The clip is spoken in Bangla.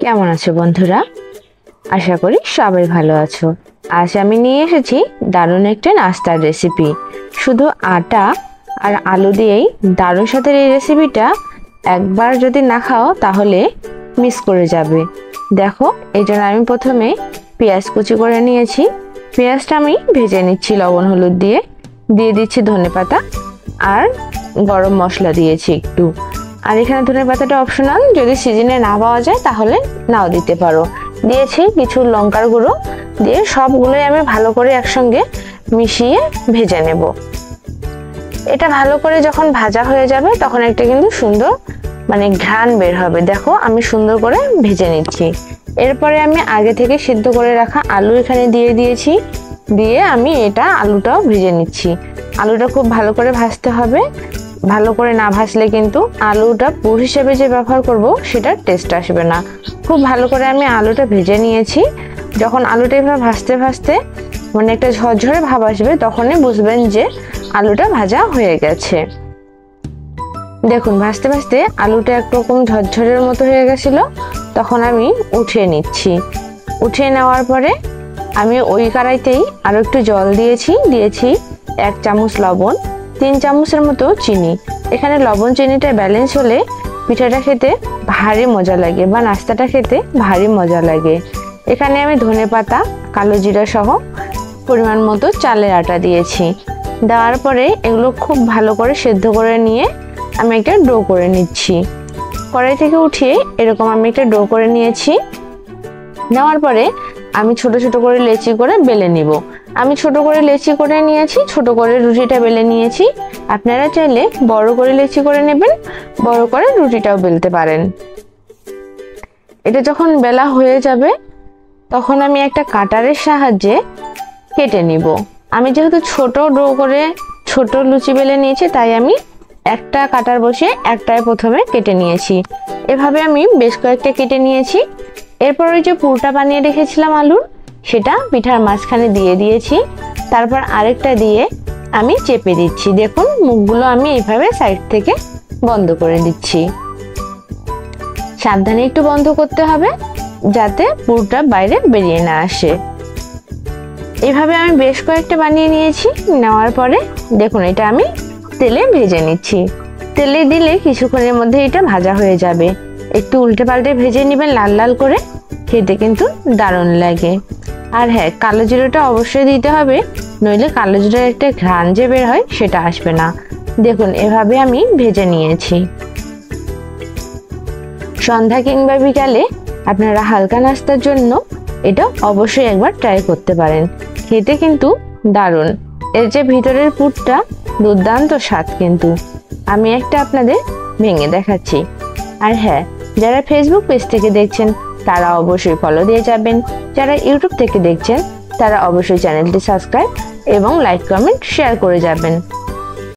কেমন আছো বন্ধুরা? আশা করি সবাই ভালো আছো। আজ আমি নিয়ে এসেছি দারুণ একটা নাস্তার রেসিপি। শুধু আটা আর আলু দিয়েই দারুণ স্বাদের এই রেসিপিটা একবার যদি না খাও তাহলে মিস করে যাবে। দেখো, এই জন্য আমি প্রথমে পেঁয়াজ কুচি করে নিয়েছি। পেঁয়াজটা আমি ভেজে নিচ্ছি লবণ হলুদ দিয়ে দিচ্ছি ধনেপাতা আর গরম মশলা দিয়েছি একটু। আর এখানে ধনেপাতাটা অপশনাল, যদি সিজনে না পাওয়া যায় তাহলে নাও দিতে পারো। দিয়েছি কিছু লঙ্কার গুঁড়ো, দিয়ে সবগুলোই আমি ভালো করে একসঙ্গে মিশিয়ে ভেজে নেব। এটা ভালো করে যখন ভাজা হয়ে যাবে তখন একটা কিন্তু সুন্দর ঘ্রাণ বের হবে। দেখো, আমি সুন্দর করে ভেজে নিচ্ছি। এরপরে আমি আগে থেকে সিদ্ধ করে রাখা আলু এখানে দিয়ে দিয়েছি, দিয়ে আমি আলুটাও ভেজে নিচ্ছি। আলুটা খুব ভালো করে ভাজতে হবে, ভালো করে না ভাজলে কিন্তু আলুটা পুর হিসেবে যে ব্যবহার করব সেটার টেস্ট আসবে না। খুব ভালো করে আমি আলুটা ভেজে নিয়েছি। যখন আলুটা এভাবে ভাজতে ভাজতে একটা ঝরঝরে ভাব আসবে তখনই বুঝবেন যে আলুটা ভাজা হয়ে গেছে। দেখুন, ভাজতে ভাজতে আলুটা একরকম ঝরঝরের মতো হয়ে গেছিল, তখন আমি উঠিয়ে নিচ্ছি। উঠিয়ে নেওয়ার পরে আমি ওই কড়াইতেই আরো একটু জল দিয়েছি 1 চামচ লবণ, 3 চামচের মতো চিনি। এখানে লবণ চিনিটা ব্যালেন্স হলে পিঠাটা খেতে ভারী মজা লাগে বা নাস্তাটা খেতে ভারী মজা লাগে। এখানে আমি ধনেপাতা, কালো জিরা সহ পরিমাণ মতো চালের আটা দিয়েছি। দেওয়ার পরে এগুলো খুব ভালো করে সেদ্ধ করে নিয়ে আমি একটা ডো করে নিচ্ছি। কড়াই থেকে উঠিয়ে এরকম আমি একটা ডো করে নিয়েছি। নেওয়ার পরে আমি ছোট ছোট করে লেচি করে বেলে নিব। আমি ছোট করে লেচি করে নিয়েছি, ছোট করে রুটিটা বেলে নিয়েছি। আপনারা চাইলে বড় করে লেচি করে নেবেন, বড় করে রুটিটাও বেলতে পারেন। এটা যখন বেলা হয়ে যাবে তখন আমি একটা কাটারের সাহায্যে কেটে নিব। আমি যেহেতু ছোট ডো করে ছোট লুচি বেলে নিয়েছি, তাই আমি একটা কাটার বসিয়ে একটায় প্রথমে কেটে নিয়েছি। এভাবে আমি বেশ কয়েকটা কেটে নিয়েছি। এরপর ওই যে পুরটা বানিয়ে রেখেছিলাম আলুর, সেটা পিঠার মাঝখানে দিয়ে দিয়েছি। তারপর আরেকটা দিয়ে আমি চেপে দিচ্ছি। দেখুন, মুখগুলো আমি এইভাবে সাইড থেকে বন্ধ করে দিচ্ছি। সাবধানে একটু বন্ধ করতে হবে যাতে পুরটা বাইরে বেরিয়ে না আসে। এইভাবে আমি বেশ কয়েকটা বানিয়ে নিয়েছি। নেওয়ার পরে দেখুন, এটা আমি তেলে ভেজে নিচ্ছি। তেলে দিলে কিছুক্ষণের মধ্যে এটা ভাজা হয়ে যাবে। একটু উল্টে পাল্টে ভেজে নেবেন লাল লাল করে, খেতে কিন্তু দারুণ লাগে। আর হ্যাঁ, কালো জিরাটা অবশ্যই দিতে হবে, নইলে কালো জিরার একটা ঘ্রাণ যে বের হয় সেটা আসবে না। দেখুন, এভাবে আমি ভেজে নিয়েছি। সন্ধ্যা কিংবা বিকালে আপনারা হালকা নাস্তার জন্য এটা অবশ্যই একবার ট্রাই করতে পারেন। খেতে কিন্তু দারুণ। এর যে ভিতরের পুরটা দুর্দান্ত স্বাদ। কিন্তু আমি একটা আপনাদের ভেঙে দেখাচ্ছি। আর হ্যাঁ, যারা ফেসবুক পেজ থেকে দেখছেন তারা অবশ্যই ফলো দিয়ে যাবেন। যারা ইউটিউব থেকে দেখছেন তারা অবশ্যই চ্যানেলটি সাবস্ক্রাইব এবং লাইক কমেন্ট শেয়ার করে যাবেন।